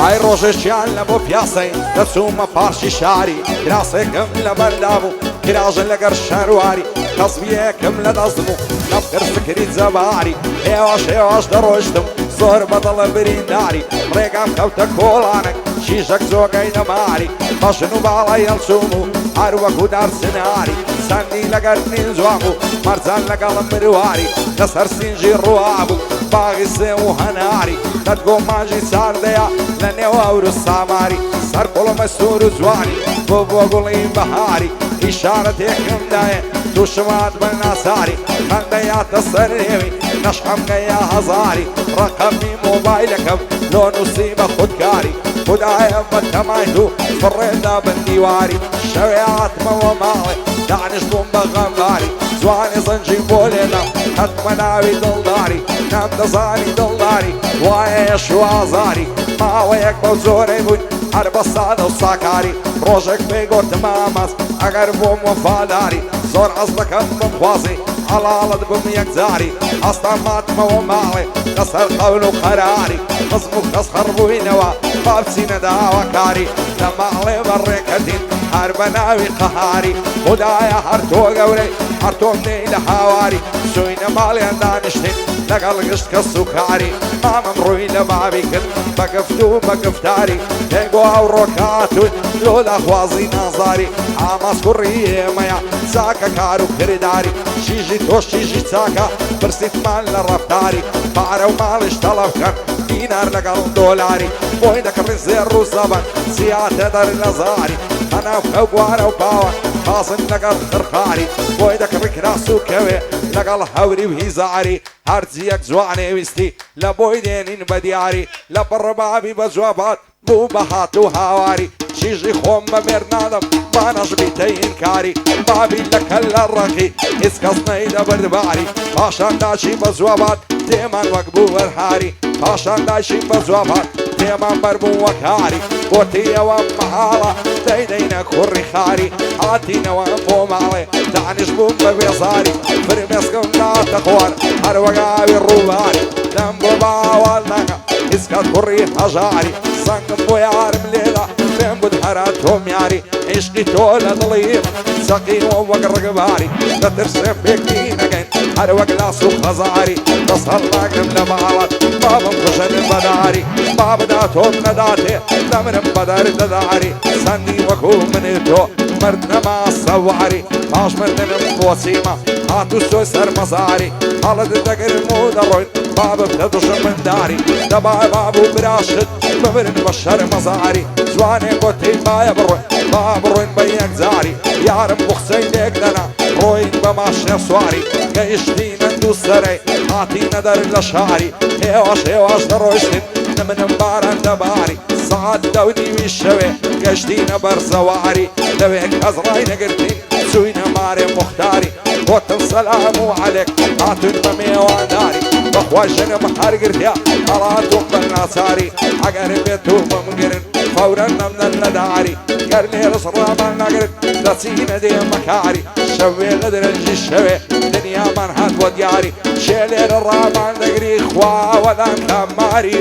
ئای ڕۆژێکیان لە بۆ پیاسەی دەچوومە پاشی شاری کراسێکم لە بەردابوو کراژە لەگەر شارواری کەسبیەکم لە دەستم و نەفکرد فکری جەباری هێواش دەڕۆیشتم زۆر بەدڵە برینداری ڕێگام کەوتە کۆڵانێک شیژەک جۆگەی نەماری بەشن و باڵای هەڵچووم و هەروەکو دارچناری سەنگی لەگەر نینجوام و مەرجان لەگەڵم مرواری لەسەر سینجی ڕوابوو باغی سێ و هەناری دەتگۆ مانجی چاردەیە لە نێو ئەور و ساماری سەر کوڵمە سوور و جوانی بۆ گوڵی بەهاری ئیشارەتێکمدایە تووشمات بە ناساری خەندەیاتە سەر نێوی نەشحەمگەیە هەزاری ڕەقەمی مۆبایلەکەم لۆ نووسی بە خودکاری خدایە بە تەمایل و فڕێدا بەندیواری شەوێ هاتمەوە ماڵێ دانیش بووم بە غەمباری جوانی زەنجی بۆ لێدەم هەتمە ناوی دڵداری نام دەزانی دڵداری وایە شوازاری ماوەیەک بەو جۆرەی بووین هەر بە سادە و ساکاری ڕۆژێک پێی گوتم ئامەز ئەگەر بۆم وەفاداری زۆر ئەس دەکەم بمخوازی هەڵاڵت بم یەکجاری ئەستان ماتمەوە ماڵێ لەسەر قەول و قەراری خزم و کەس خەڕبووینەوە با بچینە داواکاری لە ماڵێ بەڕێکەدین هەر بە ناوی قەهاری خدایە هەر تۆ گەورەی هەر تۆم نەی لە هاواری سوینە ماڵیان دانیشتین لەگەڵ گشت کە سوکاری مامەم ڕووی لە بابی کرد بە گفت و بە گفتاری تێگۆ ئەو ڕۆکاتون لۆ داخوازی نازاری ئاماس کوڕی ئێمەیە چاکە کار و کرداری شیژی تۆ شیژی چاکە پرسیتمان لە ڕەفتاری پارە و ماڵیش تەڵەب کەن دینار لەگەڵ دۆلاری بۆی دەکڕین زێڕ و زەبەن زیاتە دەر لە زاری هەناو ئەو گوارە و باوە باسن لەگەڵ خرخاری بۆی دەکڕی کراس و کەوێ لەگەڵ هەوری و هیزاری هەرجیەک جوانێ ویستی لە بۆی دێنین بە دیاری لە پڕبابی بە جوابات بوو بە هات و هاواری شیژی خۆم بە مێر نادەم بانەش بیتە ئینکاری بابی لەکە لە ڕەقی هیچ کەس نەیدە بردباری پاشان داچی بە جوابات تێمان وەک بوو وەرهاری پاشان داچی بە جوابات تێمان بەربوو وەکاری بۆتیەوە مەحاڵە دەیدەینە کوڕی خاری هاتینەوە بۆ ماڵێ دانیش بووم بە بێزاری فرمێسکم داتە خوار هەروەگاوی ڕووباری دەم بۆ باوەڵ نەکە هیچ کەس کوڕی هەژاری سەنگم بۆ یارم لێدا پێم بود هەرا تۆم یاری عیشقی تۆ لە دڵیم سەقیوە وەک ڕگەباری دەترسێ پێکی نەگەین هەروەک لاس و خەزاری دەست هەڵناگرم لە ماڵات بابم کوژەنم بەداری بابدا تۆم نەداتێ دەمرم بەدار دەداری سەندی وەکو منی تۆ مرد نەما سەواری پاش مردنم بۆ چیمە هاتو سۆی سەرمەزاری هەڵت دەگرم و دەڕۆین بابم دەدوژم منداری دەبای باب و براشت ببرن بە شەرمەزاری جوانێ گوتی مایە بڕۆین با بڕۆین بە یەکجاری یارم بوخچەی لێک دەنا ڕۆین بە ماشێ سواری گەیشتینە دوو سەرەی هاتینە دەر لە شاری هێواش دەڕۆیشتین نمنم باران دەباری سعات دەونیوی شەوێ گەشتینە بەرزەواری لەوێ کەس ڕای نەگرتین چووینە مارێ مختاری بۆتم سەلام و عەلێک هاتوون بە میێوانداری بەخوا ژنم هەرگرتیا هەڵاتوم بە ناچاری ئەگەر بێت و بمگرن فەورە نەمنەن لە داری گەر لێرەش ڕامان نەگرت دەچینە دێمەکاری شەوێ لە درەنجی شەوێ دنیامان هات بۆ دیاری شێ لێرە ڕامان دەگری خواوەدان کاماری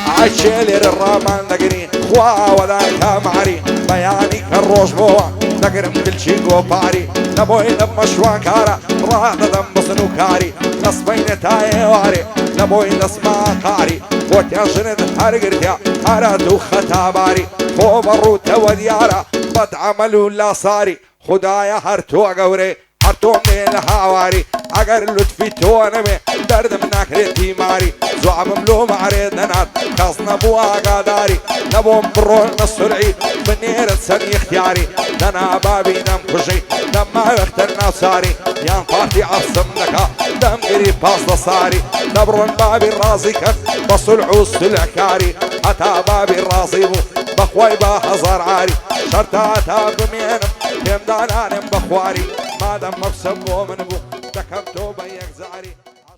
ئاچێ لێرە ڕامان دەگرین خواوەدان کاماری بەیانی کە ڕۆژ بۆوە دەگرم دلچی گۆپاری لەبۆی لە مەشوانکارە ڕادەدەم بزن و کاری دەستبەینە تا ئێوارێ لەبۆی دەسماقاری بۆتیان ژنت هەرگرتیا هەرە دوو خەتاباری خۆ بەڕووتەوە دیارە بەدعەمەل و لاساری خدایە هەر تۆ گەورەی هەر تۆم لێ لە هاواری ئەگەر لوتفی تۆ نەبێ دەردم ناکرێت تیماری جوابم لۆ مارێ دەنات کەس نەبوو ئاگاداری نەبۆم بڕۆن بە سورعی بنێرت سەر اختیاری دەنا بابی نەم کوژی دەماوەختەر ناوچاری یان پارتی عەسم دەکا دەمگری پاس دەساری دەبڕۆن بابی ڕازی کرد بە سولح و سولحکاری هەتا بابی ڕازی بوو بەخوای با هەزار عاری شەرتا تا بمێنم پێم دانانم بە خواری مادەم مەبسەم بۆ من بوو دەکەم تۆ بە یەکجاری